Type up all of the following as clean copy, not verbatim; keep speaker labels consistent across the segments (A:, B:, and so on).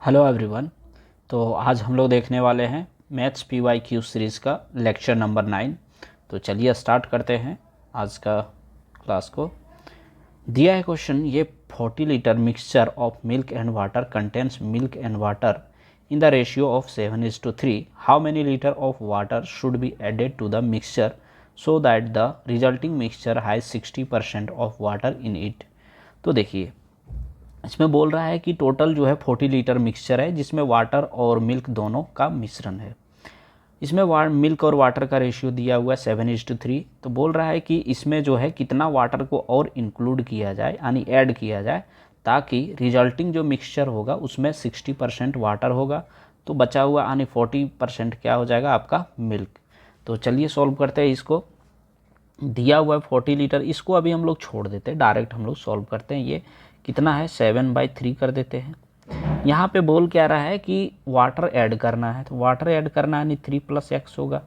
A: Hello everyone. तो आज हम लोग देखने वाले हैं मैथ्स PYQ सीरीज़ का लेक्चर नंबर 9। तो चलिए स्टार्ट करते हैं आज का क्लास को। दिया है क्वेश्चन, ये 40 litre mixture of milk and water contains milk and water in the ratio of 7:3। How many litre of water should be added to the mixture so that the resulting mixture has 60% of water in it. तो देखिए, इसमें बोल रहा है कि total जो है 40 litre mixture है जिसमें वाटर और मिल्क दोनों का मिश्रण है। इसमें मिल्क और वाटर का रेशियो दिया हुआ है 7:3। तो बोल रहा है कि इसमें जो है कितना वाटर को और इंक्लूड किया जाए यानी ऐड किया जाए ताकि रिजल्टिंग जो मिक्सचर होगा उसमें 60% वाटर होगा, तो बचा हुआ यानी 40% क्या हो जाएगा आपका मिल्क। तो चलिए सॉल्व करते हैं इसको। दिया हुआ है 40 लीटर, इसको अभी हम लोग छोड़ देते हैं, डायरेक्ट हम लोग सॉल्व करते हैं। ये कितना है 7/3 कर देते हैं। यहाँ पे बोल क्या रहा है कि वाटर ऐड करना है, तो वाटर ऐड करना है यानी 3 + x होगा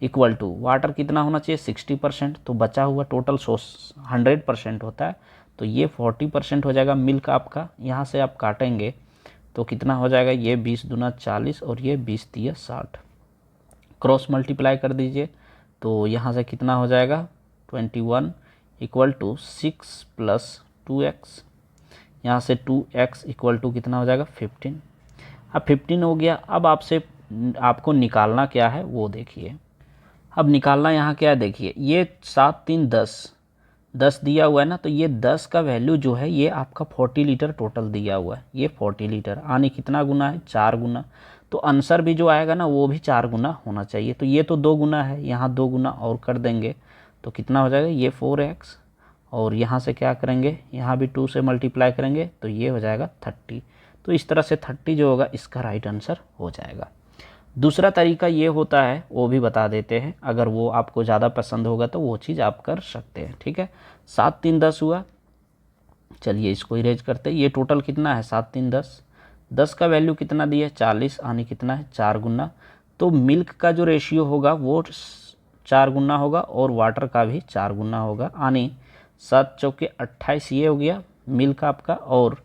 A: इक्वल टू वाटर कितना होना चाहिए 60%, तो बचा हुआ टोटल 100% होता है, तो ये 40% हो जाएगा मिल्क आपका। यहाँ से आप काटेंगे तो कितना हो जाएगा, ये 20 दूना 40 और ये 20 तिया 60। क्रॉस मल्टीप्लाई कर दीजिए तो यहाँ से कितना हो जाएगा 21 इक्वल टू 6 + 2x। यहाँ से 2x इक्वल टू कितना हो जाएगा 15। अब 15 हो गया। अब आपको निकालना क्या है वो देखिए। अब निकालना यहाँ क्या है देखिए, ये 7 3 10 दिया हुआ है ना, तो ये 10 का वैल्यू जो है ये आपका 40 लीटर टोटल दिया हुआ है। ये 40 लीटर आने कितना गुना है 4 गुना, तो आंसर भी जो आएगा ना वो भी 4 गुना होना चाहिए। तो ये तो 2 गुना है, यहाँ 2 गुना और कर देंगे तो कितना हो जाएगा ये 4x, और यहाँ से क्या करेंगे यहाँ भी 2 से मल्टीप्लाई करेंगे तो ये हो जाएगा 30। तो इस तरह से 30 जो होगा इसका राइट आंसर हो जाएगा। दूसरा तरीका ये होता है, वो भी बता देते हैं, अगर वो आपको ज़्यादा पसंद होगा तो वो चीज़ आप कर सकते हैं। ठीक है, 7 3 10 हुआ। चलिए इसको इरेज करते हैं। ये टोटल कितना है 7 3 10, 10 का वैल्यू कितना दिया है 40 आने कितना है 4 गुना। तो मिल्क का जो रेशियो होगा वो 4 गुना होगा और वाटर का भी 4 गुना होगा, आने 7 चौके 28 ये हो गया मिल्क आपका, और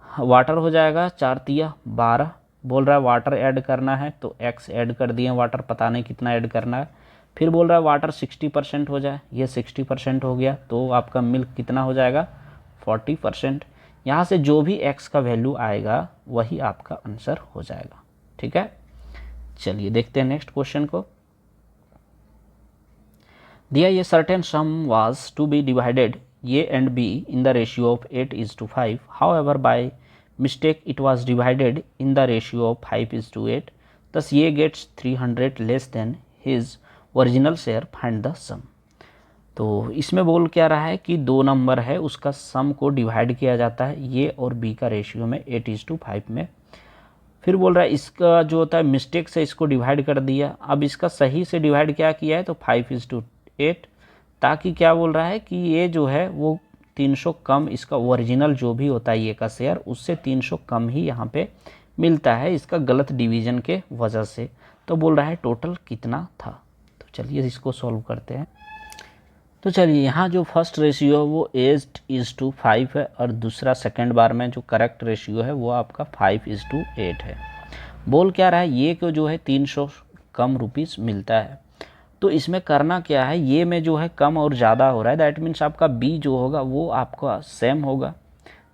A: वाटर हो जाएगा 4 तिया 12। बोल रहा है वाटर ऐड करना है तो x ऐड कर दिए, वाटर पता नहीं कितना ऐड करना है। फिर बोल रहा है वाटर 60% हो जाए, ये 60% हो गया, तो आपका मिल्क कितना हो जाएगा 40%। यहाँ से जो भी x का वैल्यू आएगा वही आपका आंसर हो जाएगा। ठीक है, चलिए देखते हैं नेक्स्ट क्वेश्चन को। दिया ये certain sum was to be divided a and b in the ratio of 8:5. However, by mistake it was divided in the ratio of 5:8. Thus a gets 300 less than his original share. Find the sum. तो इसमें बोल क्या रहा है कि दो number है उसका सम को डिवाइड किया जाता है ए और बी का रेशियो में 8:5 में। फिर बोल रहा है इसका जो होता है मिस्टेक से इसको डिवाइड कर दिया। अब इसका सही से डिवाइड क्या किया है तो 5:8, ताकि क्या बोल रहा है कि ये जो है वो 300 कम, इसका ओरिजिनल जो भी होता है ये का शेयर उससे 300 कम ही यहाँ पे मिलता है इसका गलत डिवीज़न के वजह से। तो बोल रहा है टोटल कितना था। तो चलिए इसको सॉल्व करते हैं। तो चलिए यहाँ जो फर्स्ट रेशियो है वो 8:5 है और दूसरा सेकंड बार में जो करेक्ट रेशियो है वो आपका 5:8 है। बोल क्या रहा है ये को जो है 300 कम रुपीस मिलता है। तो इसमें करना क्या है, ये में जो है कम और ज़्यादा हो रहा है, दैट मीन्स आपका बी जो होगा वो आपका सेम होगा।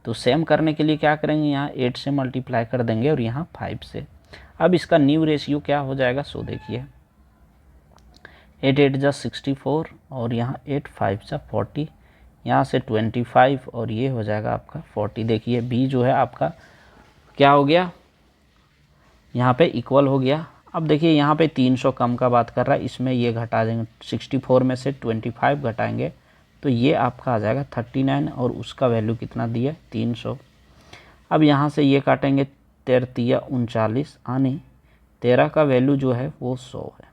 A: तो सेम करने के लिए क्या करेंगे, यहाँ 8 से मल्टीप्लाई कर देंगे और यहाँ 5 से। अब इसका न्यू रेशियो क्या हो जाएगा सो देखिए, 8 8 जा 64 और यहाँ 8 5 जा 40, यहाँ से 25 और ये हो जाएगा आपका 40। देखिए बी जो है आपका क्या हो गया यहाँ पे इक्वल हो गया। अब देखिए यहाँ पे 300 कम का बात कर रहा है, इसमें ये घटा देंगे 64 में से 25 घटाएंगे तो ये आपका आ जाएगा 39 और उसका वैल्यू कितना दिया 300। अब यहाँ से ये काटेंगे 13 39 आने 13 का वैल्यू जो है वो 100 है।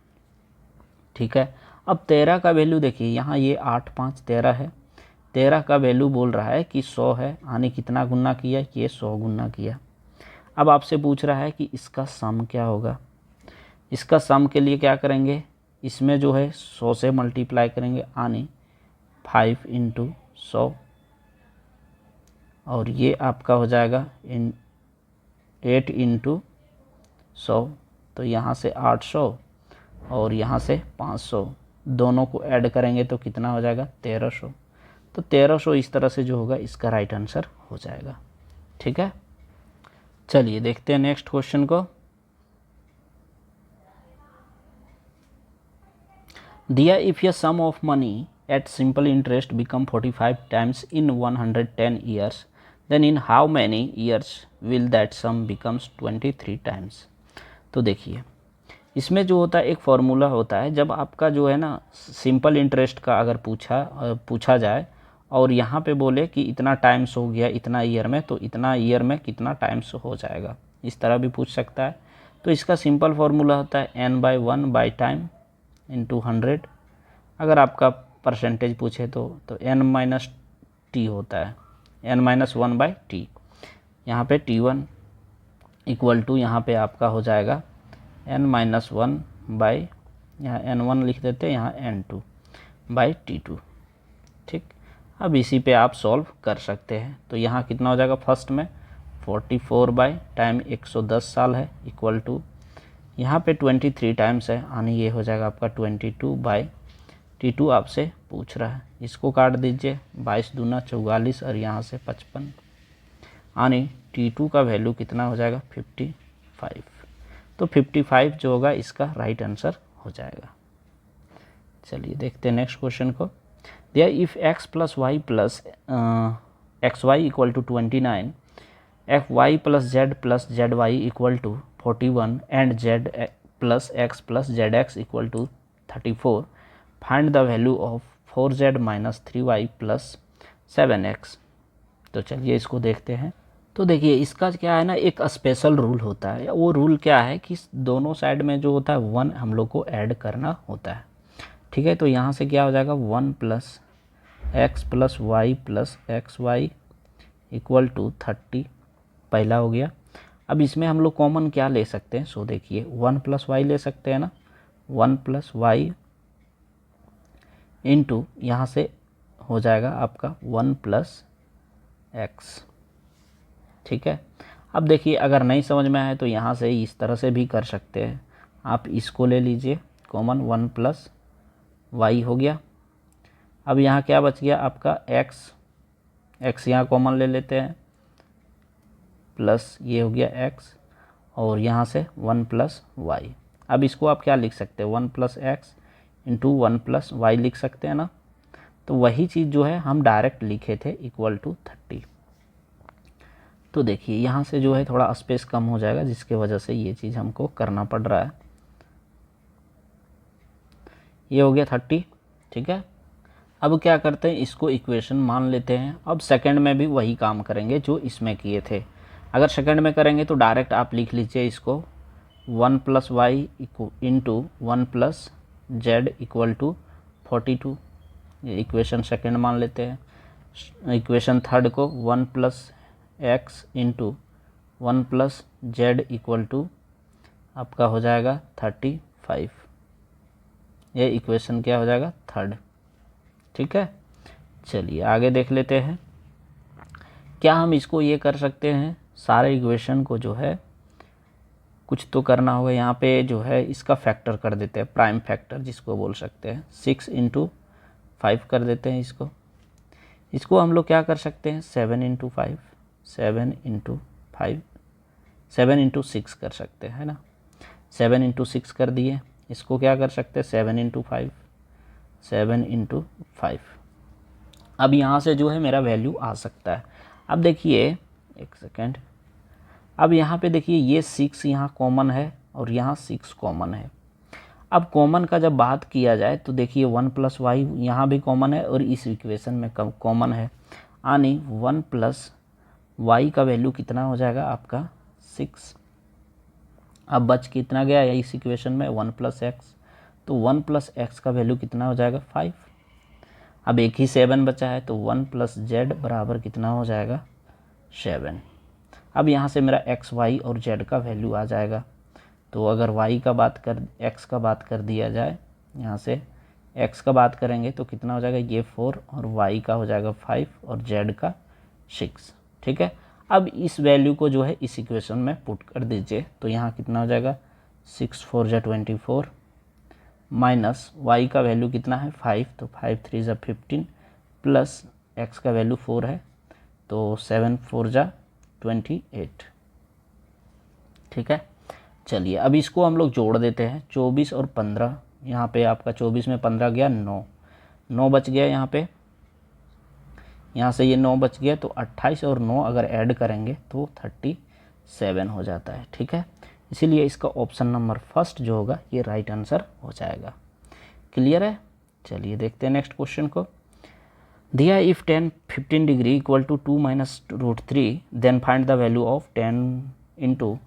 A: ठीक है, अब 13 का वैल्यू देखिए यहाँ ये 8 5 13 है, 13 का वैल्यू बोल रहा है कि 100 है, आने कितना गुना किया ये 100 गुना किया। अब आपसे पूछ रहा है कि इसका सम क्या होगा। इसका सम के लिए क्या करेंगे, इसमें जो है 100 से मल्टीप्लाई करेंगे आने 5 × 100 और ये आपका हो जाएगा इन 8 इंटू 100, तो यहाँ से 800 और यहाँ से 500, दोनों को ऐड करेंगे तो कितना हो जाएगा 1300। तो 1300 इस तरह से जो होगा इसका राइट आंसर हो जाएगा। ठीक है, चलिए देखते हैं नेक्स्ट क्वेश्चन को। दिया if a sum of money at simple interest become 45 times in 110 years, then in how many years will that sum becomes 23 times. तो देखिए इसमें जो होता है एक फार्मूला होता है, जब आपका जो है ना सिंपल इंटरेस्ट का अगर पूछा जाए और यहाँ पे बोले कि इतना टाइम्स हो गया इतना ईयर में, तो इतना ईयर में कितना टाइम्स हो जाएगा, इस तरह भी पूछ सकता है। तो इसका सिंपल फार्मूला होता है n/1 टाइम इंटू 100। अगर आपका परसेंटेज पूछे तो n-t होता है, n-1/t। यहाँ पे t1 इक्वल टू यहाँ पे आपका हो जाएगा n-1 बाई, यहाँ n1 लिख देते हैं, यहाँ n2 बाई t2। ठीक, अब इसी पे आप सॉल्व कर सकते हैं। तो यहाँ कितना हो जाएगा, फर्स्ट में 44 बाई टाइम 110 साल है इक्वल टू यहाँ पे 23 टाइम्स है, यानी ये हो जाएगा आपका 22 बाई t2 आपसे पूछ रहा है। इसको काट दीजिए, 22 दूना 44 और यहाँ से 55, यानी t2 का वैल्यू कितना हो जाएगा 55। तो 55 जो होगा इसका राइट आंसर हो जाएगा। चलिए देखते हैं नेक्स्ट क्वेश्चन को। दिया if x plus y plus x y equal to 29, f y plus z y equal to 41 and z plus z x equal to 34, find the value of 4z minus 3y plus 7x। तो चलिए इसको देखते हैं। तो देखिए इसका क्या है ना, एक स्पेशल रूल होता है। वो रूल क्या है कि दोनों साइड में जो होता है 1 हम लोग को ऐड करना होता है। ठीक है, तो यहाँ से क्या हो जाएगा 1 plus x plus y plus x y equal to 30, पहला हो गया। अब इसमें हम लोग कॉमन क्या ले सकते हैं, सो देखिए 1 प्लस वाई ले सकते हैं ना, 1 प्लस वाई इंटू यहाँ से हो जाएगा आपका 1 प्लस एक्स। ठीक है, अब देखिए अगर नहीं समझ में आए तो यहाँ से इस तरह से भी कर सकते हैं। आप इसको ले लीजिए कॉमन, 1 प्लस वाई हो गया। अब यहाँ क्या बच गया आपका एक्स यहाँ कॉमन ले लेते हैं, प्लस ये हो गया एक्स और यहाँ से 1 प्लस वाई। अब इसको आप क्या लिख सकते हैं, 1 plus x into 1 plus y लिख सकते हैं ना। तो वही चीज़ जो है हम डायरेक्ट लिखे थे इक्वल टू 30। तो देखिए यहाँ से जो है थोड़ा स्पेस कम हो जाएगा, जिसके वजह से ये चीज़ हमको करना पड़ रहा है। ये हो गया 30। ठीक है, अब क्या करते हैं, इसको इक्वेशन मान लेते हैं। अब सेकंड में भी वही काम करेंगे जो इसमें किए थे। अगर सेकंड में करेंगे तो डायरेक्ट आप लिख लीजिए इसको 1 plus y into 1 plus z equal to 42। ये इक्वेशन सेकंड मान लेते हैं। इक्वेशन थर्ड को 1 plus x into 1 plus z equal to आपका हो जाएगा 35। ये इक्वेशन क्या हो जाएगा थर्ड। ठीक है, चलिए आगे देख लेते हैं। क्या हम इसको ये कर सकते हैं, सारे इक्वेशन को जो है कुछ तो करना होगा। यहाँ पे जो है इसका फैक्टर कर देते हैं, प्राइम फैक्टर जिसको बोल सकते हैं। 6 इंटू 5 कर देते हैं इसको हम लोग क्या कर सकते हैं 7 इंटू 5, 7 इंटू 5, 7 इंटू 6 कर सकते हैं, है ना। 7 इंटू 6 कर दिए। इसको क्या कर सकते हैं 7 इंटू 5, 7 इंटू 5। अब यहाँ से जो है मेरा वैल्यू आ सकता है। अब देखिए एक सेकेंड, अब यहाँ पे देखिए ये 6 यहाँ कॉमन है और यहाँ 6 कॉमन है। अब कॉमन का जब बात किया जाए तो देखिए 1 प्लस वाई यहाँ भी कॉमन है और इस इक्वेशन में कॉमन है, यानी 1 प्लस वाई का वैल्यू कितना हो जाएगा आपका 6। अब बच कितना गया है इस इक्वेशन में 1 प्लस एक्स, तो 1 प्लस एक्स का वैल्यू कितना हो जाएगा 5। अब एक ही 7 बचा है, तो 1 प्लस जेड बराबर कितना हो जाएगा 7। अब यहाँ से मेरा एक्स वाई और जेड का वैल्यू आ जाएगा। तो अगर y का बात कर x का बात कर दिया जाए, यहाँ से x का बात करेंगे तो कितना हो जाएगा ये 4 और y का हो जाएगा 5 और z का 6। ठीक है, अब इस वैल्यू को जो है इस इक्वेशन में पुट कर दीजिए, तो यहाँ कितना हो जाएगा 6 4 जा 24 माइनस y का वैल्यू कितना है 5, तो 5 3 जा 15 प्लस x का वैल्यू 4 है, तो 7 4 जा 28। ठीक है, चलिए अब इसको हम लोग जोड़ देते हैं। 24 और 15, यहाँ पे आपका 24 में 15 गया 9 बच गया यहाँ पे, यहाँ से ये 9 बच गया, तो 28 और 9 अगर ऐड करेंगे तो 37 हो जाता है। ठीक है, इसीलिए इसका ऑप्शन नंबर फर्स्ट जो होगा ये राइट आंसर हो जाएगा। क्लियर है, चलिए देखते हैं नेक्स्ट क्वेश्चन को। दिया if 10 15 degree equal to 2 minus √3 then find the value of 10 into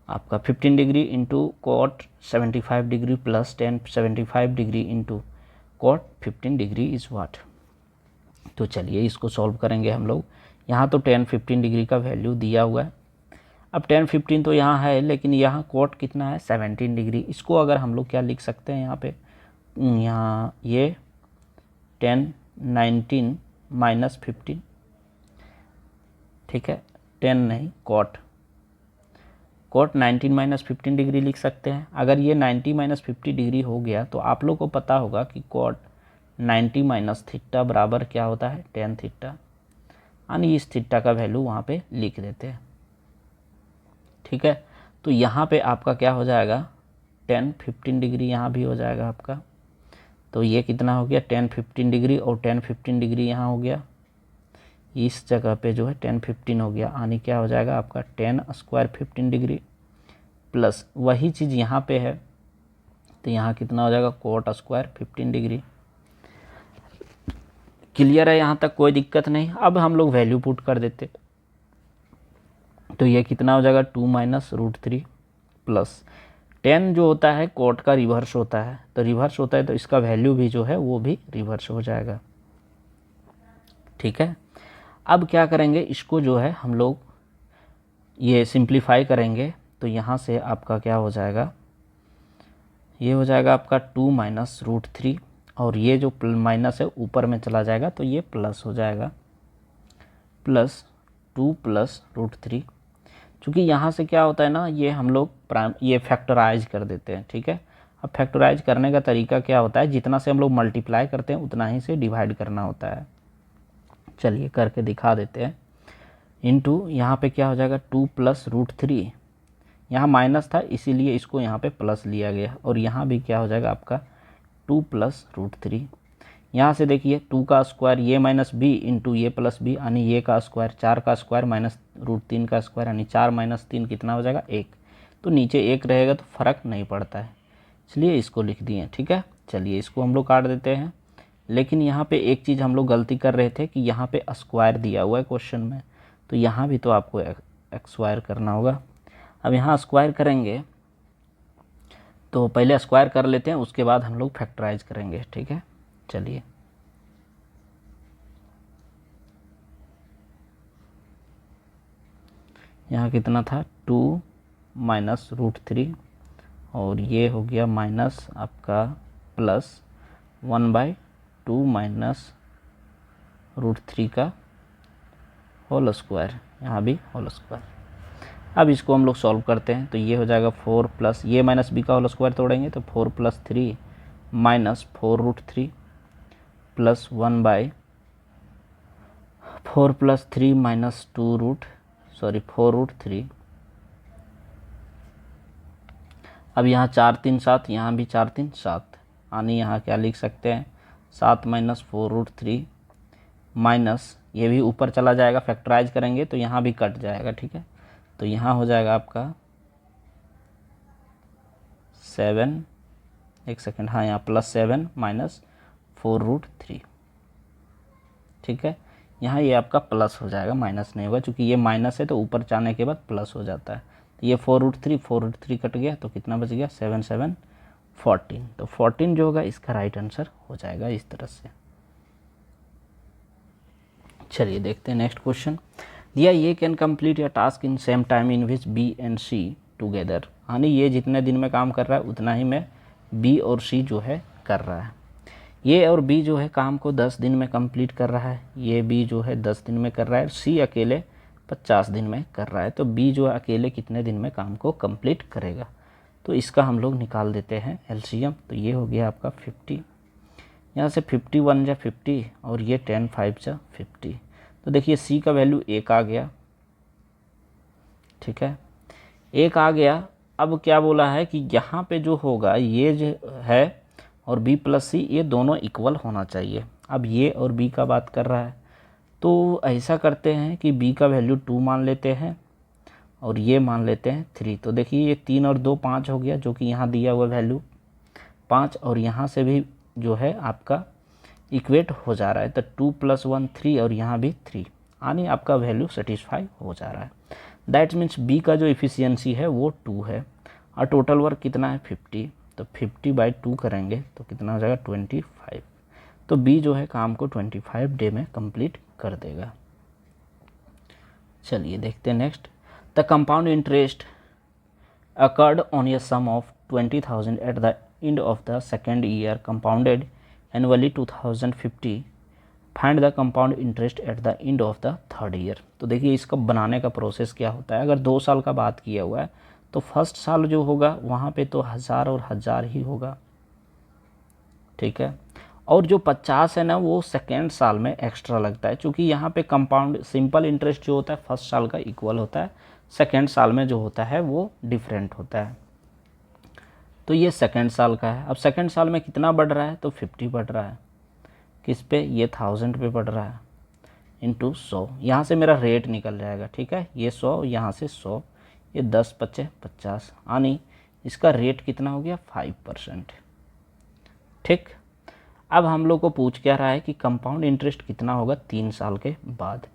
A: आपका 15 degree into cot 75 degree plus 10 75 degree into cot 15 degree is what. तो चलिए इसको सॉल्व करेंगे हम लोग। यहाँ तो 10 15 डिग्री का वैल्यू दिया हुआ है। अब 10 15 तो यहाँ है, लेकिन यहाँ कॉट कितना है 17 डिग्री। इसको अगर हम लोग क्या लिख सकते हैं यहाँ पे, यहाँ ये 10 19 माइनस 15, ठीक है 10 नहीं कॉट 19 माइनस 15 डिग्री लिख सकते हैं। अगर ये 90 माइनस 50 डिग्री हो गया तो आप लोग को पता होगा कि कॉट 90 माइनस थीटा बराबर क्या होता है 10 थीटा, यानी इस थीटा का वैल्यू वहाँ पे लिख देते हैं। ठीक है, तो यहाँ पे आपका क्या हो जाएगा 10 15 डिग्री यहाँ भी हो जाएगा आपका, तो ये कितना हो गया 10 15 डिग्री और 10 15 डिग्री यहाँ हो गया, इस जगह पे जो है 10 15 हो गया, यानी क्या हो जाएगा आपका 10 स्क्वायर 15 डिग्री प्लस वही चीज़ यहाँ पे है, तो यहाँ कितना हो जाएगा कोट स्क्वायर 15 डिग्री। क्लियर है, यहाँ तक कोई दिक्कत नहीं। अब हम लोग वैल्यू पुट कर देते, तो ये कितना हो जाएगा 2 माइनस √3 प्लस 10 जो होता है कोट का रिवर्स होता है, तो रिवर्स होता है तो इसका वैल्यू भी जो है वो भी रिवर्स हो जाएगा। ठीक है, अब क्या करेंगे इसको जो है हम लोग ये सिंप्लीफाई करेंगे, तो यहाँ से आपका क्या हो जाएगा, ये हो जाएगा आपका 2 माइनस √3 और ये जो माइनस है ऊपर में चला जाएगा तो ये प्लस हो जाएगा, प्लस 2 प्लस √3। चूँकि यहाँ से क्या होता है ना, ये हम लोग ये फैक्टराइज कर देते हैं। ठीक है, अब फैक्टराइज करने का तरीका क्या होता है, जितना से हम लोग मल्टीप्लाई करते हैं उतना ही से डिवाइड करना होता है। चलिए करके दिखा देते हैं। इनटू यहाँ पे क्या हो जाएगा 2 प्लस √3, यहाँ माइनस था इसीलिए इसको यहाँ पे प्लस लिया गया, और यहाँ भी क्या हो जाएगा आपका 2 प्लस √3। यहाँ से देखिए 2 का स्क्वायर ये माइनस बी इंटू ये प्लस बी, यानी ये का स्क्वायर 4 का स्क्वायर माइनस √3 का स्क्वायर, यानी 4 माइनस 3 कितना हो जाएगा 1। तो नीचे 1 रहेगा तो फ़र्क नहीं पड़ता है, इसलिए इसको लिख दिए। ठीक है, चलिए इसको हम लोग काट देते हैं। लेकिन यहाँ पे एक चीज़ हम लोग गलती कर रहे थे कि यहाँ पे स्क्वायर दिया हुआ है क्वेश्चन में, तो यहाँ भी तो आपको स्क्वायर करना होगा। अब यहाँ स्क्वायर करेंगे तो पहले स्क्वायर कर लेते हैं, उसके बाद हम लोग फैक्टराइज करेंगे। ठीक है, चलिए यहाँ कितना था 2 माइनस √3 और ये हो गया माइनस आपका प्लस 1/2 माइनस √3 का होल स्क्वायर, यहाँ भी होल स्क्वायर। अब इसको हम लोग सॉल्व करते हैं, तो ये हो जाएगा 4 प्लस ये माइनस बी का होल स्क्वायर तोड़ेंगे तो 4 + 3 माइनस 4 √3 प्लस 1/4 + 3 माइनस 4 √3। अब यहाँ 4 3 7, यहाँ भी 4 3 7, यानी यहाँ क्या लिख सकते हैं 7 माइनस 4 √3 माइनस ये भी ऊपर चला जाएगा, फैक्टराइज करेंगे तो यहाँ भी कट जाएगा। ठीक है, तो यहाँ हो जाएगा आपका 7, एक सेकेंड, हाँ यहाँ +7 माइनस 4 √3। ठीक है, यहाँ ये आपका प्लस हो जाएगा, माइनस नहीं होगा, क्योंकि ये माइनस है तो ऊपर जाने के बाद प्लस हो जाता है। तो ये 4 √3 कट गया तो कितना बच गया 7 7 14। तो 14 जो होगा इसका राइट आंसर हो जाएगा इस तरह से। चलिए देखते हैं नेक्स्ट क्वेश्चन। दिया ये कैन कंप्लीट या task in same time in which B and C together, यानी ये जितने दिन में काम कर रहा है उतना ही में बी और सी जो है कर रहा है। ये और बी जो है काम को 10 दिन में कंप्लीट कर रहा है, ये बी जो है 10 दिन में कर रहा है, सी अकेले 50 दिन में कर रहा है। तो बी जो है अकेले कितने दिन में काम को कंप्लीट करेगा, तो इसका हम लोग निकाल देते हैं एलसीएम। तो ये हो गया आपका 50, यहाँ से 51 जा 50 और ये 10 5 जा 50। तो देखिए सी का वैल्यू 1 आ गया, ठीक है, 1 आ गया। अब क्या बोला है कि यहाँ पे जो होगा ये जो है और b प्लस सी ये दोनों इक्वल होना चाहिए। अब ये और b का बात कर रहा है, तो ऐसा करते हैं कि b का वैल्यू 2 मान लेते हैं और ये मान लेते हैं 3। तो देखिए ये 3 और 2 5 हो गया, जो कि यहाँ दिया हुआ वैल्यू 5 और यहाँ से भी जो है आपका इक्वेट हो जा रहा है। तो 2 + 1 3 और यहाँ भी 3, यानी आपका वैल्यू सेटिस्फाई हो जा रहा है। दैट मीन्स बी का जो इफ़िशियंसी है वो 2 है और टोटल वर्क कितना है 50। तो 50/2 करेंगे तो कितना हो जाएगा 25। तो बी जो है काम को 25 डे में कंप्लीट कर देगा। चलिए देखते हैं next. The compound interest accrued on a sum of 20,000 at the end of the second year compounded annually 2050। Find the compound interest at the end of the third year. तो देखिए इसका बनाने का प्रोसेस क्या होता है। अगर 2 साल का बात किया हुआ है तो फर्स्ट साल जो होगा वहाँ पे तो 1000 और 1000 ही होगा, ठीक है। और जो 50 है ना वो सेकेंड साल में एक्स्ट्रा लगता है, क्योंकि यहाँ पे कंपाउंड सिंपल इंटरेस्ट जो होता है फर्स्ट साल का इक्वल होता है, सेकेंड साल में जो होता है वो डिफरेंट होता है। तो ये सेकेंड साल का है। अब सेकेंड साल में कितना बढ़ रहा है, तो 50 बढ़ रहा है। किस पे, ये 1000 पे बढ़ रहा है इंटू 100। यहाँ से मेरा रेट निकल जाएगा, ठीक है, ये 100 यहाँ से 100, ये 10 × 5 = 50, यानी इसका रेट कितना हो गया 5%, ठीक। अब हम लोग को पूछ क्या रहा है कि कंपाउंड इंटरेस्ट कितना होगा 3 साल के बाद।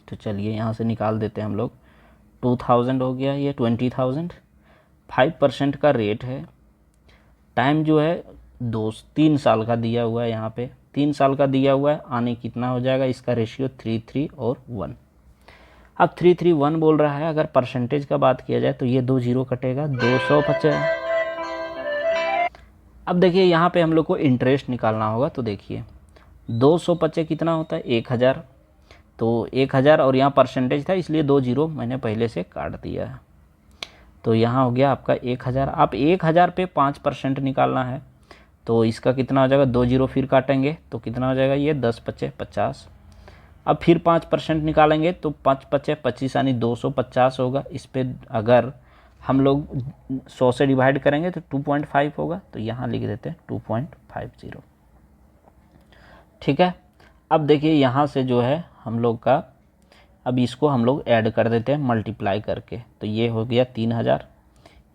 A: तो चलिए यहाँ से निकाल देते हैं हम लोग। 2000 हो गया, ये 20,000, 5% का रेट है। टाइम जो है 3 साल का दिया हुआ है, यहाँ पे 3 साल का दिया हुआ है, आने कितना हो जाएगा, इसका रेशियो 3 3 और 1। अब 3 3 1 बोल रहा है। अगर परसेंटेज का बात किया जाए तो ये 2 0 कटेगा, 250। अब देखिए यहाँ पे हम लोग को इंटरेस्ट निकालना होगा। तो देखिए 250 कितना होता है 1000, तो 1000 और यहाँ परसेंटेज था इसलिए 2 0 मैंने पहले से काट दिया है। तो यहाँ हो गया आपका 1000। आप 1000 पे 5% निकालना है, तो इसका कितना हो जाएगा, 2 0 फिर काटेंगे तो कितना हो जाएगा, ये 10 × 5 = 50। अब फिर 5% निकालेंगे तो 5 × 5 = 25, यानी 250 होगा। इस पर अगर हम लोग 100 से डिवाइड करेंगे तो 2.5 होगा, तो यहाँ लिख देते हैं 2.50, ठीक है। अब देखिए यहाँ से जो है हम लोग का, अब इसको हम लोग ऐड कर देते हैं मल्टीप्लाई करके। तो ये हो गया 3000,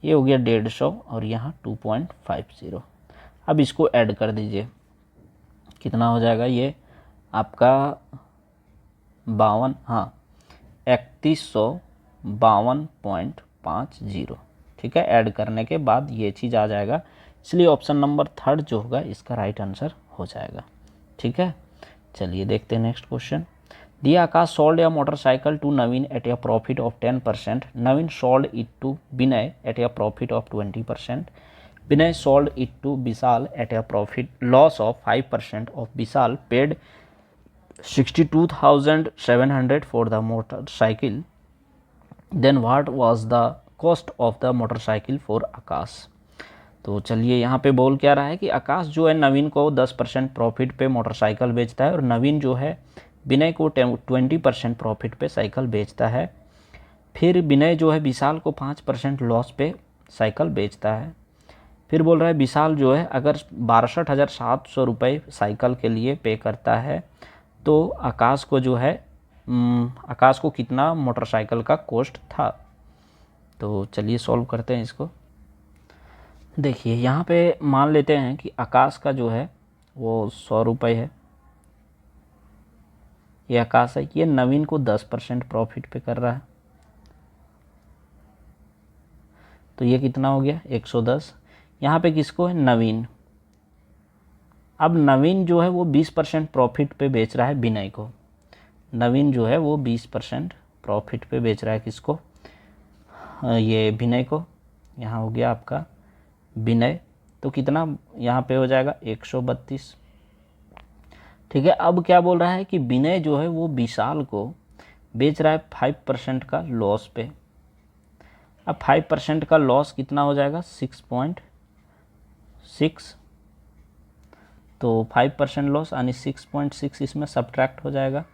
A: ये हो गया 150 और यहाँ 2.50। अब इसको ऐड कर दीजिए, कितना हो जाएगा ये आपका 52, हाँ 3152.50, ठीक है। ऐड करने के बाद ये चीज़ आ जाएगा, इसलिए ऑप्शन नंबर 3 जो होगा इसका राइट आंसर हो जाएगा, ठीक है। चलिए देखते हैं नेक्स्ट क्वेश्चन। दिया आकाश sold a motorcycle to Naveen at a profit of 10%. Naveen sold it to Binay at a profit of 20%. Binay sold it to Vishal at a profit loss of 5% of Vishal paid 62,700 for the motorcycle. Then what was the cost of the motorcycle for Akash? तो चलिए यहाँ पे बोल क्या रहा है कि आकाश जो है नवीन को 10% प्रॉफिट पे मोटरसाइकिल बेचता है और नवीन जो है विनय को 20% प्रॉफिट पे साइकिल बेचता है। फिर विनय जो है विशाल को 5% लॉस पे साइकिल बेचता है। फिर बोल रहा है विशाल जो है अगर 62,700 रुपये साइकिल के लिए पे करता है तो आकाश को जो है आकाश को कितना मोटरसाइकिल का कॉस्ट था। तो चलिए सॉल्व करते हैं इसको। देखिए यहाँ पे मान लेते हैं कि आकाश का जो है वो 100 रुपये है, ये आकाश है, ये नवीन को 10% प्रॉफिट पे कर रहा है, तो ये कितना हो गया 110। यहाँ पे किसको है, नवीन। अब नवीन जो है वो 20% प्रॉफिट पे बेच रहा है विनय को। नवीन जो है वो 20% प्रॉफिट पे बेच रहा है किसको, ये विनय को। यहाँ हो गया आपका विनय, तो कितना यहाँ पे हो जाएगा 132, ठीक है। अब क्या बोल रहा है कि विनय जो है वो विशाल को बेच रहा है 5% का लॉस पे। अब 5% का लॉस कितना हो जाएगा, 6.6, तो 5% लॉस यानी 6.6 इसमें सब्ट्रैक्ट हो जाएगा,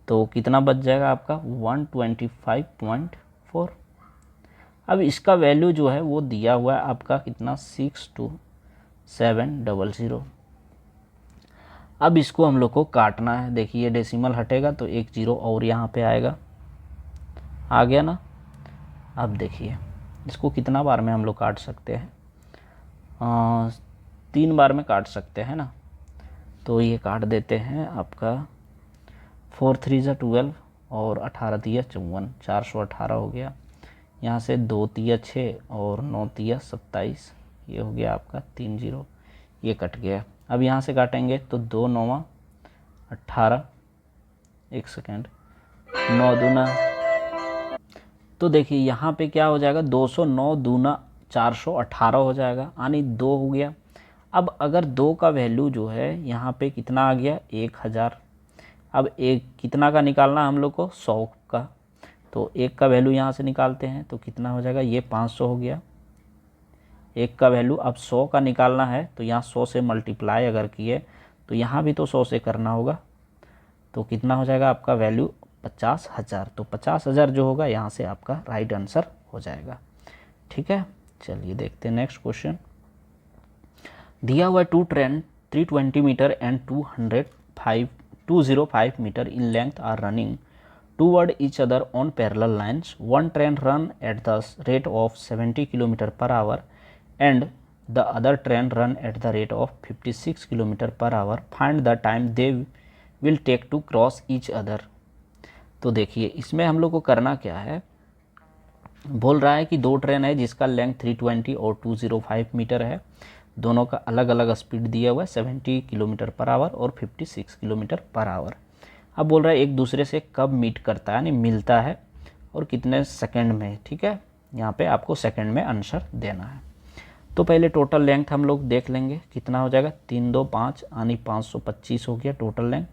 A: तो कितना बच जाएगा आपका 125.4। अब इसका वैल्यू जो है वो दिया हुआ है आपका कितना 62700। अब इसको हम लोग को काटना है। देखिए डेसिमल हटेगा तो एक जीरो और यहाँ पे आएगा, आ गया ना। अब देखिए इसको कितना बार में हम लोग काट सकते हैं, 3 बार में काट सकते हैं ना। तो ये काट देते हैं आपका 4 3 ज़ा 12 और 18 तिया 54, 418 हो गया। यहाँ से 2 तिया 6 और 9 तिया 27, ये हो गया आपका 3 जीरो, ये कट गया। अब यहाँ से काटेंगे तो 2 9 18, एक सेकेंड, 9 दूना, तो देखिए यहाँ पे क्या हो जाएगा 209 दूना 418 हो जाएगा, यानी 2 हो गया। अब अगर 2 का वैल्यू जो है यहाँ पे कितना आ गया 1000। अब एक कितना का निकालना हम लोग को 100 का, तो 1 का वैल्यू यहाँ से निकालते हैं तो कितना हो जाएगा, ये 500 हो गया। 1 का वैल्यू अब 100 का निकालना है तो यहाँ 100 से मल्टीप्लाई अगर किए तो यहाँ भी तो 100 से करना होगा, तो कितना हो जाएगा आपका वैल्यू 50,000। तो 50,000 जो होगा यहाँ से आपका राइट आंसर हो जाएगा। ठीक है, चलिए देखते हैं नेक्स्ट क्वेश्चन। दिया हुआ 2 train 320 metre and 205 metre in length are running toward each other on parallel lines. One train run at the rate of 70 km per hour and the other train run at the rate of 56 km per hour. Find the time they will take to cross each other. तो देखिए इसमें हम लोग को करना क्या है, बोल रहा है कि 2 ट्रेन है जिसका लेंथ 320 और 205 मीटर है, दोनों का अलग अलग स्पीड दिया हुआ है 70 किलोमीटर पर आवर और 56 किलोमीटर पर आवर। अब बोल रहा है एक दूसरे से कब मीट करता है यानी मिलता है और कितने सेकंड में। ठीक है, यहाँ पे आपको सेकंड में आंसर देना है। तो पहले टोटल लेंथ हम लोग देख लेंगे कितना हो जाएगा, 3 2 5 यानी 525 हो गया टोटल लेंथ।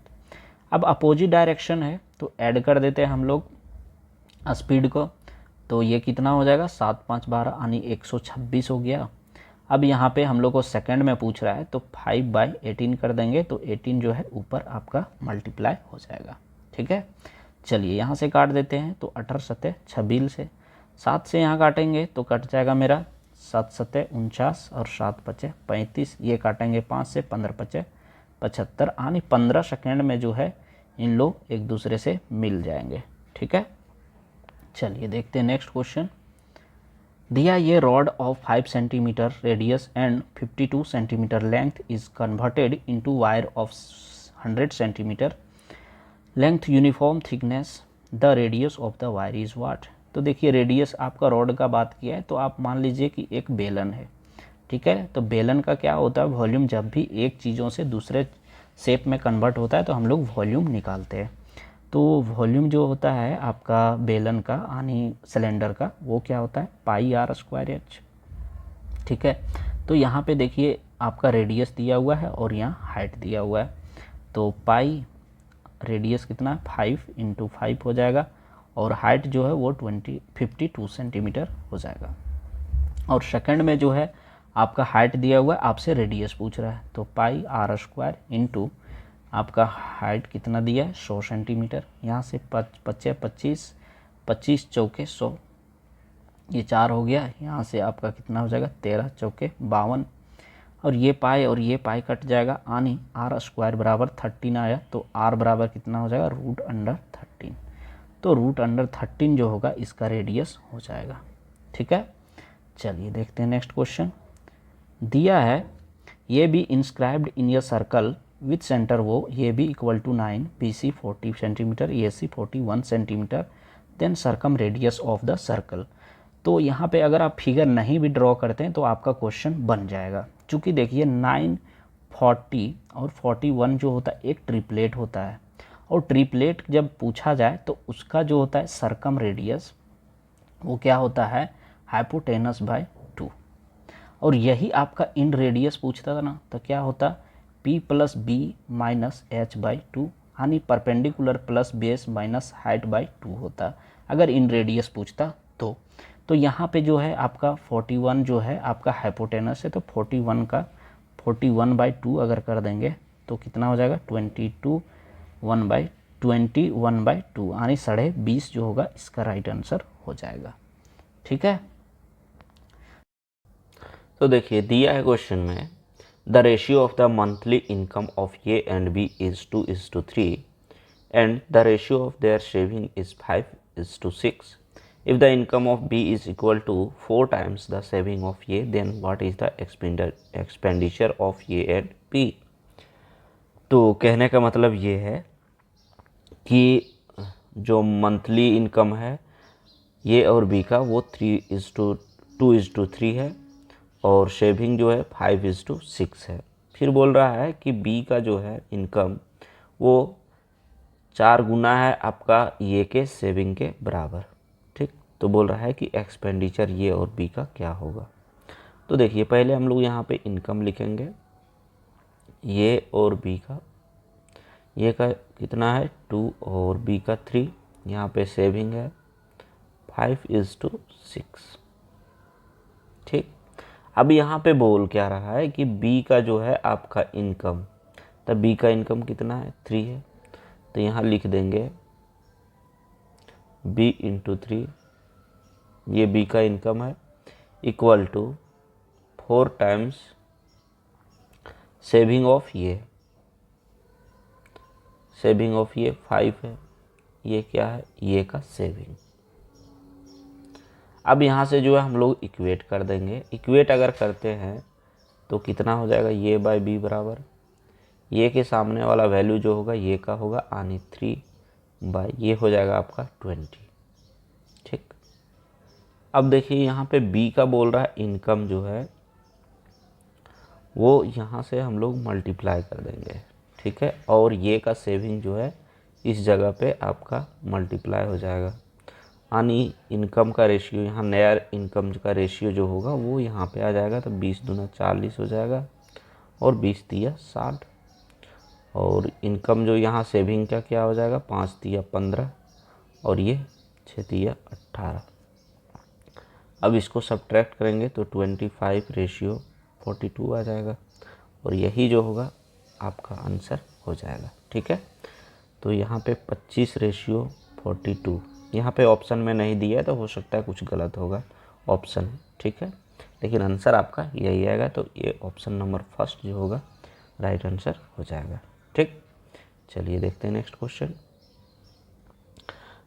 A: अब अपोजिट डायरेक्शन है तो ऐड कर देते हैं हम लोग स्पीड को, तो ये कितना हो जाएगा 7 5 12 यानी 126 हो गया। अब यहाँ पे हम लोग को सेकंड में पूछ रहा है तो 5/18 कर देंगे तो 18 जो है ऊपर आपका मल्टीप्लाई हो जाएगा। ठीक है, चलिए यहाँ से काट देते हैं तो 18 7 26 से 7 से यहाँ काटेंगे तो कट जाएगा मेरा 7 7 49 और 7 5 35, ये काटेंगे 5 से 15 5 75 यानी 15 सेकेंड में जो है इन लोग एक दूसरे से मिल जाएंगे। ठीक है, चलिए देखते हैं नेक्स्ट क्वेश्चन। दिया ये rod of 5 centimetre radius and 52 centimetre length is converted into wire of 100 centimetre length uniform thickness, the radius of the wire is what. तो देखिए रेडियस आपका रॉड का बात किया है तो आप मान लीजिए कि एक बेलन है। ठीक है, तो बेलन का क्या होता है, वॉल्यूम जब भी एक चीज़ों से दूसरे शेप में कन्वर्ट होता है तो हम लोग वॉल्यूम निकालते हैं। तो वॉल्यूम जो होता है आपका बेलन का यानी सिलेंडर का वो क्या होता है πr²h। ठीक है, तो यहाँ पे देखिए आपका रेडियस दिया हुआ है और यहाँ हाइट दिया हुआ है, तो पाई रेडियस कितना है 5 × 5 हो जाएगा और हाइट जो है वो 52 सेंटीमीटर हो जाएगा। और सेकंड में जो है आपका हाइट दिया हुआ है, आपसे रेडियस पूछ रहा है तो πr² इंटू आपका हाइट कितना दिया है 100 सेंटीमीटर। यहाँ से 25 25 चौके 100, ये 4 हो गया। यहाँ से आपका कितना हो जाएगा 13 चौके 52 और ये पाई कट जाएगा यानी r² बराबर 13 आया तो r बराबर कितना हो जाएगा √13। तो √13 जो होगा इसका रेडियस हो जाएगा। ठीक है, चलिए देखते हैं नेक्स्ट क्वेश्चन। दिया है ये भी inscribed in a circle with centre वो ये भी equal to 9, BC 40 centimetre, AC 41 centimetre, then circumradius of the circle. तो यहाँ पे अगर आप फिगर नहीं भी ड्रॉ करते हैं तो आपका क्वेश्चन बन जाएगा, क्योंकि देखिए 9 40 और 41 जो होता है एक ट्रिपलेट होता है और ट्रिपलेट जब पूछा जाए तो उसका जो होता है सर्कम रेडियस वो क्या होता है हाइपोटेनस बाय 2, और यही आपका इन रेडियस पूछता था ना तो क्या होता P + B - H/2 यानी perpendicular plus base minus height by 2 होता अगर इन रेडियस पूछता तो यहाँ पे जो है आपका 41 जो है आपका हाइपोटेनस है, तो 41 का 41/2 अगर कर देंगे तो कितना हो जाएगा 22 1/21/2 यानी 20.5 जो होगा इसका राइट आंसर हो जाएगा। ठीक है,
B: तो देखिए दिया है क्वेश्चन में the ratio of the monthly income of A and B is 2:3 and the ratio of their saving is 5:6. If the income of B is equal to 4 times the saving of A, then what is the expenditure of A and B? तो कहने का मतलब ये है कि जो monthly income है ए और बी का वो 3:2:3 है और सेविंग जो है 5:6 है। फिर बोल रहा है कि बी का जो है इनकम वो 4 गुना है आपका ये के सेविंग के बराबर। ठीक, तो बोल रहा है कि एक्सपेंडिचर ये और बी का क्या होगा। तो देखिए पहले हम लोग यहाँ पे इनकम लिखेंगे ये और बी का, ये का कितना है 2 और बी का 3, यहाँ पे सेविंग है 5:6। ठीक, अब यहाँ पे बोल क्या रहा है कि बी का जो है आपका इनकम, तब बी का इनकम कितना है 3 है, तो यहाँ लिख देंगे b इंटू 3, ये b का इनकम है, equal to 4 times saving of ये, सेविंग ऑफ ये 5 है, ये क्या है ये का सेविंग। अब यहाँ से जो है हम लोग इक्वेट कर देंगे। इक्वेट अगर करते हैं तो कितना हो जाएगा ये बाय बी बराबर, ये के सामने वाला वैल्यू जो होगा ये का होगा यानी 3 बाय ये हो जाएगा आपका 20। ठीक, अब देखिए यहाँ पे बी का बोल रहा है इनकम जो है वो यहाँ से हम लोग मल्टीप्लाई कर देंगे। ठीक है, और ये का सेविंग जो है इस जगह पे आपका मल्टीप्लाई हो जाएगा, यानी इनकम का रेशियो यहाँ नया इनकम का रेशियो जो होगा वो यहाँ पे आ जाएगा, तो 20 दूना 40 हो जाएगा और 20 तिया 60, और इनकम जो यहाँ सेविंग का क्या हो जाएगा 5 तिया 15 और ये 6 तिया 18। अब इसको सब्ट्रैक्ट करेंगे तो 25:42 आ जाएगा और यही जो होगा आपका आंसर हो जाएगा। ठीक है, तो यहाँ पे 25:42, यहाँ पे ऑप्शन में नहीं दिया है तो हो सकता है कुछ गलत होगा ऑप्शन। ठीक है, लेकिन आंसर आपका यही आएगा, तो ये ऑप्शन नंबर फर्स्ट जो होगा राइट आंसर हो जाएगा। ठीक, चलिए देखते हैं नेक्स्ट क्वेश्चन।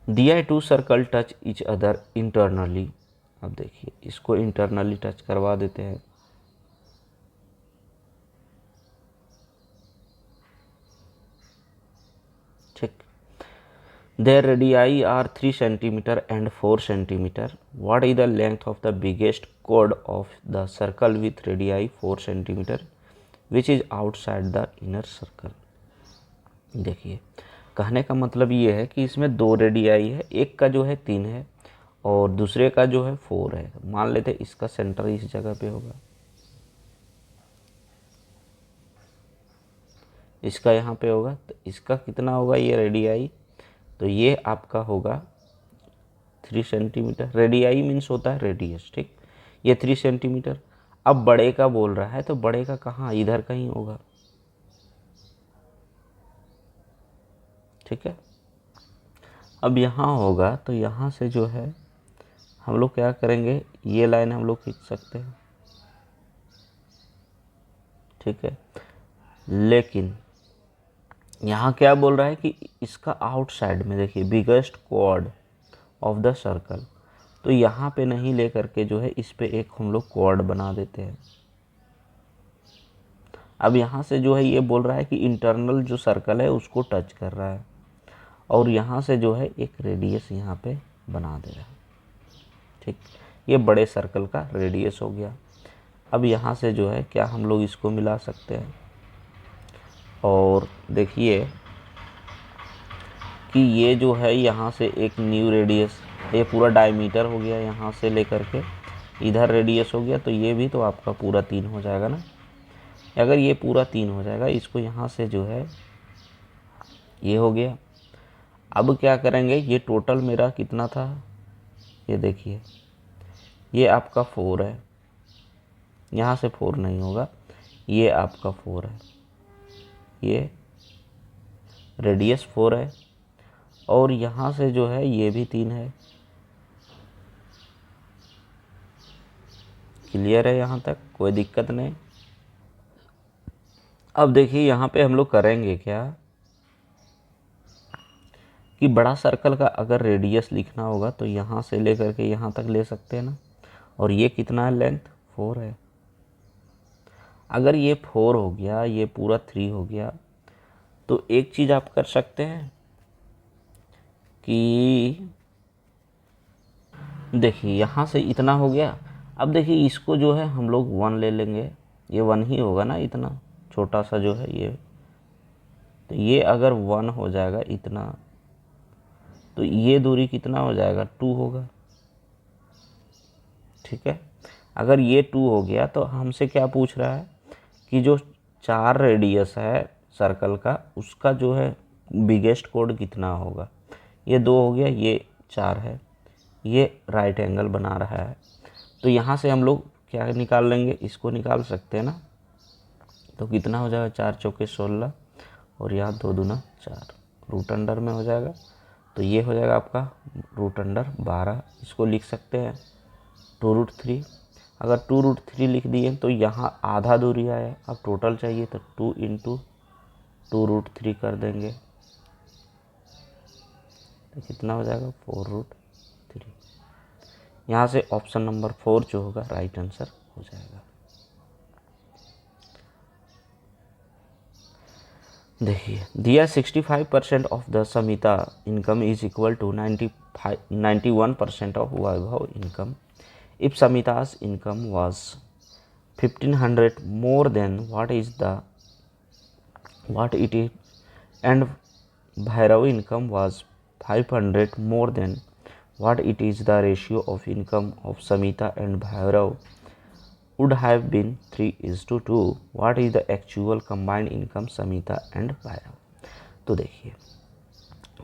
B: दिया है 2 circle touch each other internally. अब देखिए इसको इंटरनली टच करवा देते हैं। ठीक, their radii are 3 centimeter and 4 centimeter. What is the length of the biggest chord of the circle with radii 4 centimeter which is outside the inner circle? देखिए कहने का मतलब ये है कि इसमें 2 रेडियाई है, एक का जो है 3 है और दूसरे का जो है 4 है। मान लेते हैं इसका सेंटर इस जगह पे होगा, इसका यहाँ पे होगा, तो इसका कितना होगा ये रेडियाई, तो ये आपका होगा 3 सेंटीमीटर। रेडियाई मीन्स होता है रेडियस। ठीक, ये 3 सेंटीमीटर। अब बड़े का बोल रहा है तो बड़े का कहाँ इधर कहीं होगा। ठीक है, अब यहाँ होगा तो यहाँ से जो है हम लोग क्या करेंगे, ये लाइन हम लोग खींच सकते हैं। ठीक है, लेकिन यहाँ क्या बोल रहा है कि इसका आउटसाइड में देखिए biggest chord of the circle, तो यहाँ पे नहीं ले करके जो है इस पे एक हम लोग कॉर्ड बना देते हैं। अब यहाँ से जो है ये बोल रहा है कि इंटरनल जो सर्कल है उसको टच कर रहा है और यहाँ से जो है एक रेडियस यहाँ पे बना दे रहा है। ठीक, ये बड़े सर्कल का रेडियस हो गया। अब यहाँ से जो है क्या हम लोग इसको मिला सकते हैं, और देखिए कि ये जो है यहाँ से एक न्यू रेडियस, ये पूरा डायमीटर हो गया, यहाँ से लेकर के इधर रेडियस हो गया, तो ये भी तो आपका पूरा 3 हो जाएगा ना। अगर ये पूरा 3 हो जाएगा, इसको यहाँ से जो है ये हो गया। अब क्या करेंगे, ये टोटल मेरा कितना था, ये देखिए, ये आपका 4 है, यहाँ से 4 नहीं होगा, ये आपका 4 है, ये रेडियस 4 है, और यहाँ से जो है ये भी 3 है। क्लियर है, यहाँ तक कोई दिक्कत नहीं। अब देखिए यहाँ पे हम लोग करेंगे क्या कि बड़ा सर्कल का अगर रेडियस लिखना होगा तो यहाँ से लेकर के यहाँ तक ले सकते हैं ना, और ये कितना है, लेंथ 4 है। अगर ये 4 हो गया, ये पूरा 3 हो गया, तो एक चीज़ आप कर सकते हैं कि देखिए यहाँ से इतना हो गया। अब देखिए इसको जो है हम लोग 1 ले लेंगे, ये 1 ही होगा ना, इतना छोटा सा जो है ये, तो ये अगर 1 हो जाएगा इतना, तो ये दूरी कितना हो जाएगा, 2 होगा। ठीक है, अगर ये 2 हो गया तो हमसे क्या पूछ रहा है कि जो 4 रेडियस है सर्कल का, उसका जो है बिगेस्ट कोड कितना होगा। ये 2 हो गया, ये 4 है, ये राइट एंगल बना रहा है, तो यहाँ से हम लोग क्या निकाल लेंगे, इसको निकाल सकते हैं ना। तो कितना हो जाएगा, 4 चौके 16, और यहाँ 2 दूना 4, रूट अंडर में हो जाएगा, तो ये हो जाएगा आपका रूट अंडर 12। इसको लिख सकते हैं 2√3। अगर 2√3 लिख दिए तो यहाँ आधा दूरी आया, अब टोटल चाहिए तो 2 × 2√3 कर देंगे, तो कितना हो जाएगा, 4√3। यहाँ से ऑप्शन नंबर 4 जो होगा राइट आंसर हो जाएगा। देखिए दिया 65% of the Samita income is equal to 91% of Vaibhav income. If समिता's income was 1500 more than what it is, and Bhairav income was 500 more than what it is, the ratio of income of Samita and Bhairav would have been 3:2. What is the actual combined income Samita and Bhairav? तो देखिए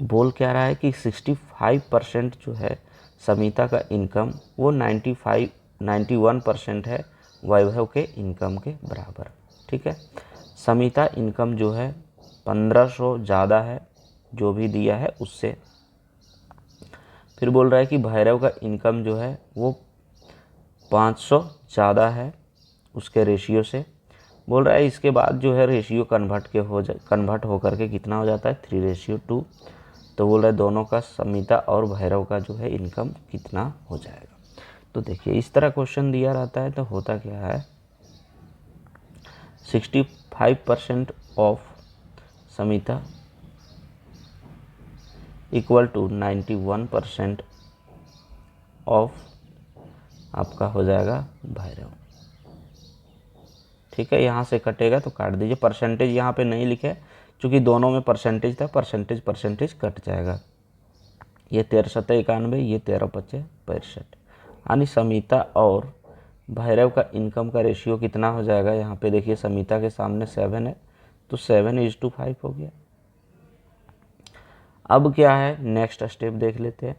B: बोल क्या रहा है कि 65% जो है समिता का इनकम, वो 91% है वैभव के इनकम के बराबर। ठीक है, समिता इनकम जो है 1500 ज़्यादा है जो भी दिया है उससे। फिर बोल रहा है कि भैरव का इनकम जो है वो 500 ज़्यादा है उसके रेशियो से। बोल रहा है इसके बाद जो है रेशियो कन्वर्ट होकर के कितना हो जाता है, 3:2। तो बोल रहा है दोनों का, समिता और भैरव का जो है इनकम कितना हो जाएगा। तो देखिए इस तरह क्वेश्चन दिया रहता है तो होता क्या है, 65% of Samita equal to 91% of आपका हो जाएगा भैरव। ठीक है, यहाँ से कटेगा तो काट दीजिए, परसेंटेज यहाँ पे नहीं लिखे क्योंकि दोनों में परसेंटेज था, परसेंटेज कट जाएगा। ये 13×7=91, ये 13×5=65। यानी समिता और भैरव का इनकम का रेशियो कितना हो जाएगा, यहाँ पे देखिए समिता के सामने 7 है तो 7:5 हो गया। अब क्या है, नेक्स्ट स्टेप देख लेते हैं।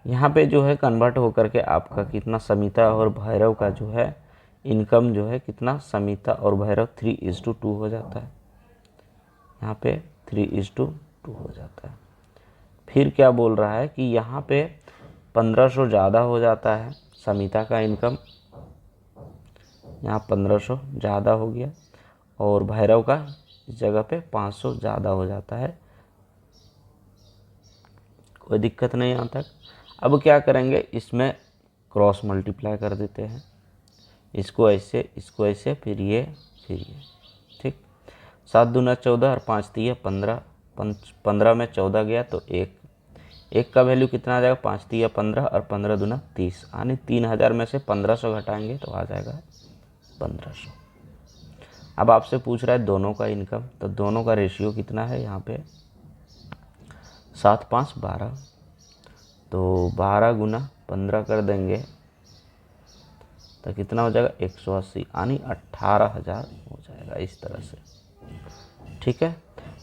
B: यहाँ पे जो है कन्वर्ट होकर के आपका कितना, समिता और भैरव का जो है इनकम जो है कितना, समिता और भैरव 3:2 हो जाता है। यहाँ पे 3:2 हो जाता है। फिर क्या बोल रहा है कि यहाँ पे 1500 ज़्यादा हो जाता है समिता का इनकम, यहाँ 1500 ज़्यादा हो गया, और भैरव का इस जगह पे 500 ज़्यादा हो जाता है। कोई दिक्कत नहीं यहाँ तक। अब क्या करेंगे, इसमें क्रॉस मल्टीप्लाई कर देते हैं, इसको ऐसे फिर ये ठीक। 7 दूना 14 और 5 तिया 15, 15 में 14 गया तो 1 का वैल्यू कितना आ जाएगा, 5 तिया 15 और 15 दूना 30, यानी 3000 में से 1500 घटाएंगे तो आ जाएगा 1500। अब आपसे पूछ रहा है दोनों का इनकम, तो दोनों का रेशियो कितना है, यहाँ पे 7×5=12, तो 12 × 15 कर देंगे तो कितना हो जाएगा, 180, यानी 18,000 हो जाएगा इस तरह से। ठीक है,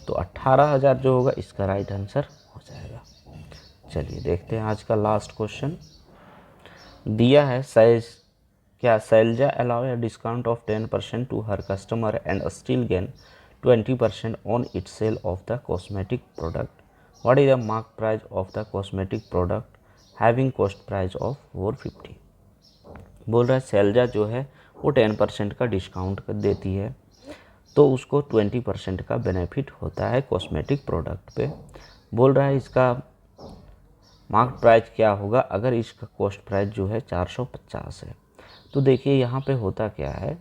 B: तो 18,000 जो होगा इसका राइट आंसर हो जाएगा। चलिए देखते हैं आज का लास्ट क्वेश्चन। दिया है Shailja allow a discount of 10% to her customer and still gain 20% on it sale of the cosmetic product. What is the mark price of the cosmetic product having cost price of 450। बोल रहा है शैलजा जो है वो 10% का discount देती है, तो उसको 20% का बेनिफिट होता है कॉस्मेटिक प्रोडक्ट पे। बोल रहा है इसका मार्क प्राइस क्या होगा अगर इसका कॉस्ट प्राइस जो है 450 है। तो देखिए यहाँ पे होता क्या है,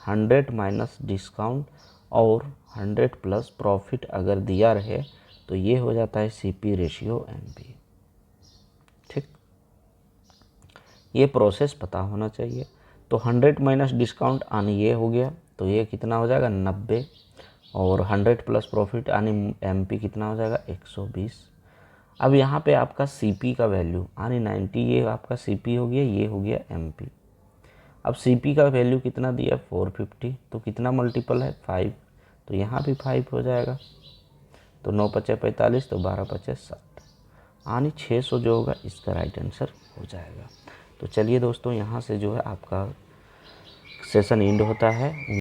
B: 100 माइनस डिस्काउंट और 100 प्लस प्रॉफिट अगर दिया रहे तो ये हो जाता है CP रेशियो NP। ठीक, ये प्रोसेस पता होना चाहिए। तो 100 माइनस डिस्काउंट आने ये हो गया, तो ये कितना हो जाएगा 90, और 100 प्लस प्रॉफिट आने MP कितना हो जाएगा 120। अब यहाँ पे आपका CP का वैल्यू आने 90, ये आपका CP हो गया, ये हो गया MP। अब CP का वैल्यू कितना दिया 450, तो कितना मल्टीपल है 5, तो यहाँ भी 5 हो जाएगा। तो 9 पचे 45, तो 12 पचे 60, आने 600 जो होगा इसका राइट आंसर हो जाएगा। तो चलिए दोस्तों, यहाँ से जो है आपका सेशन एंड होता है।